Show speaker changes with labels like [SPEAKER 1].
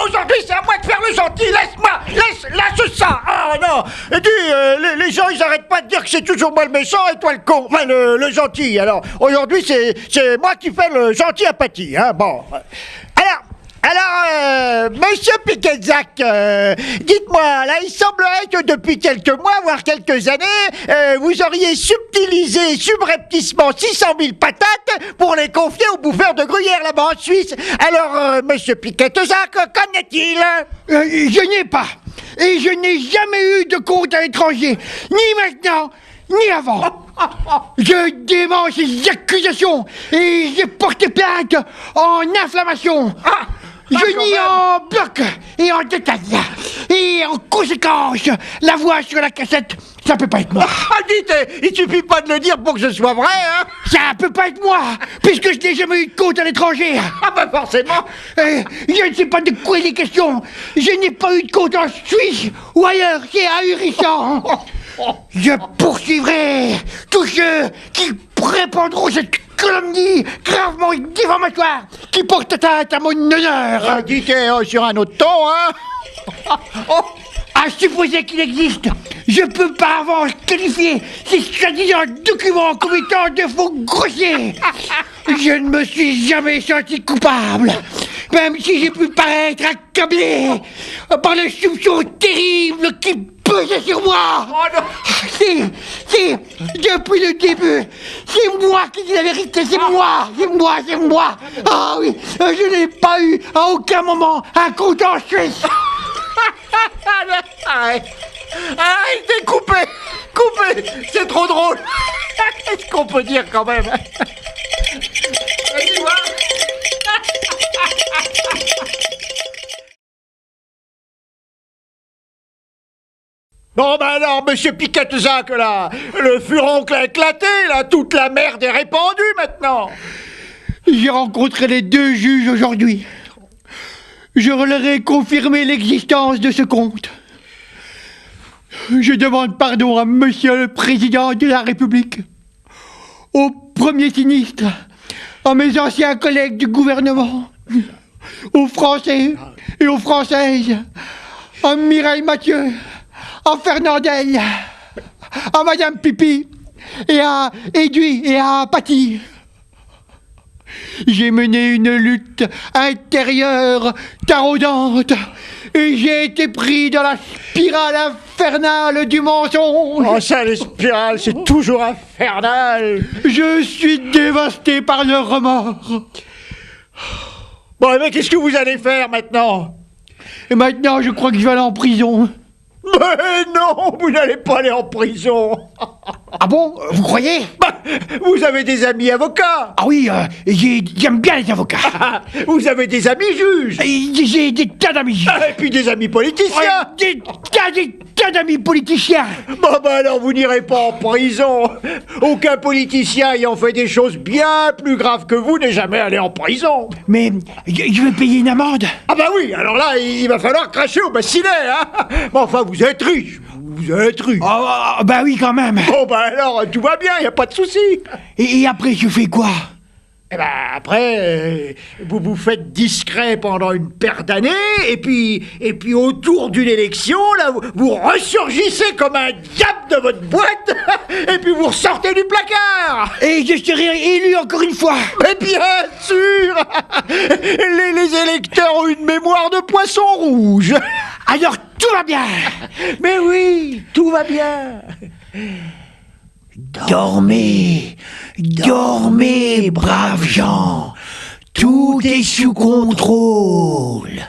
[SPEAKER 1] aujourd'hui c'est à moi de faire le gentil. Laisse-moi, lâche ça. Ah non. Et dis, les gens ils arrêtent pas de dire que c'est toujours moi le méchant et toi le con. Enfin le gentil. Alors aujourd'hui c'est moi qui fais le gentil apathie. Hein. Bon. Alors, monsieur Piquetzac, dites-moi, là, il semblerait que depuis quelques mois, voire quelques années, vous auriez subtilisé subrepticement 600 000 patates pour les confier aux bouffeurs de gruyère là-bas en Suisse. Alors, monsieur Piquetzac, qu'en est-il?
[SPEAKER 2] Je n'ai pas, et je n'ai jamais eu de compte à l'étranger, ni maintenant, ni avant. Je dément ces accusations, et j'ai porté plainte en inflammation. Je nie en bloc et en détail. Et en conséquence, la voix sur la cassette, ça peut pas être moi.
[SPEAKER 1] Dites, il suffit pas de le dire pour que ce soit vrai, hein.
[SPEAKER 2] Ça peut pas être moi, puisque je n'ai jamais eu de compte à l'étranger.
[SPEAKER 1] Ah bah forcément.
[SPEAKER 2] Je ne sais pas de quoi il est question. Je n'ai pas eu de compte en Suisse ou ailleurs, c'est ahurissant. Je poursuivrai tous ceux qui répandront cette calomnie gravement diffamatoire qui porte atteinte à mon honneur.
[SPEAKER 1] Dites sur un autre ton, hein.
[SPEAKER 2] À supposer qu'il existe, je peux par avance qualifier ces soi-disant documents comme étant de faux grossiers. Je ne me suis jamais senti coupable, même si j'ai pu paraître accablé par le soupçon terrible qui pesait sur moi.
[SPEAKER 1] Oh non.
[SPEAKER 2] Si, depuis le début, c'est moi qui dis la vérité, c'est moi. Ah oui, je n'ai pas eu à aucun moment un compte en Suisse.
[SPEAKER 1] Arrêtez, coupez, c'est trop drôle. Qu'est-ce qu'on peut dire quand même? Vas-y, voir. Bon ben alors, monsieur Piquetzac, là, le furoncle a éclaté, là, toute la merde est répandue maintenant.
[SPEAKER 2] J'ai rencontré les deux juges aujourd'hui. Je leur ai confirmé l'existence de ce compte. Je demande pardon à monsieur le président de la République, au premier ministre, à mes anciens collègues du gouvernement, aux Français et aux Françaises, à Mireille Mathieu, à Fernandel, à Madame Pipi, et à Edoui et à Paty. J'ai mené une lutte intérieure taraudante et j'ai été pris dans la spirale infernale du mensonge.
[SPEAKER 1] Oh ça, les spirales, c'est toujours infernal.
[SPEAKER 2] Je suis dévasté par le remords.
[SPEAKER 1] Bon, mais qu'est-ce que vous allez faire maintenant?
[SPEAKER 2] Et maintenant, je crois que je vais aller en prison.
[SPEAKER 1] Mais non, vous n'allez pas aller en prison.
[SPEAKER 2] Ah bon? Vous croyez?
[SPEAKER 1] Bah, vous avez des amis avocats.
[SPEAKER 2] Ah oui, j'aime bien les avocats.
[SPEAKER 1] Vous avez des amis juges.
[SPEAKER 2] J'ai des tas d'amis.
[SPEAKER 1] Et puis des amis politiciens.
[SPEAKER 2] Des tas d'amis politiciens.
[SPEAKER 1] Bon bah alors vous n'irez pas en prison. Aucun politicien ayant fait des choses bien plus graves que vous n'est jamais allé en prison.
[SPEAKER 2] Mais je vais payer une amende.
[SPEAKER 1] Ah bah oui, alors là il va falloir cracher au bassinet, hein. Mais enfin vous êtes riche. Vous êtes riche.
[SPEAKER 2] Oh, bah oui quand même.
[SPEAKER 1] Bon bah alors tout va bien, y a pas de souci.
[SPEAKER 2] Et après je fais quoi?
[SPEAKER 1] Eh ben après, vous vous faites discret pendant une paire d'années, et puis autour d'une élection, là, vous ressurgissez comme un diable de votre boîte, et puis vous ressortez du placard.
[SPEAKER 2] Et je serai élu encore une fois.
[SPEAKER 1] Mais bien sûr. Les électeurs ont une mémoire de poisson rouge.
[SPEAKER 2] Alors tout va bien.
[SPEAKER 1] Mais oui, tout va bien.
[SPEAKER 2] Dormez, dormez, braves gens, tout est sous contrôle.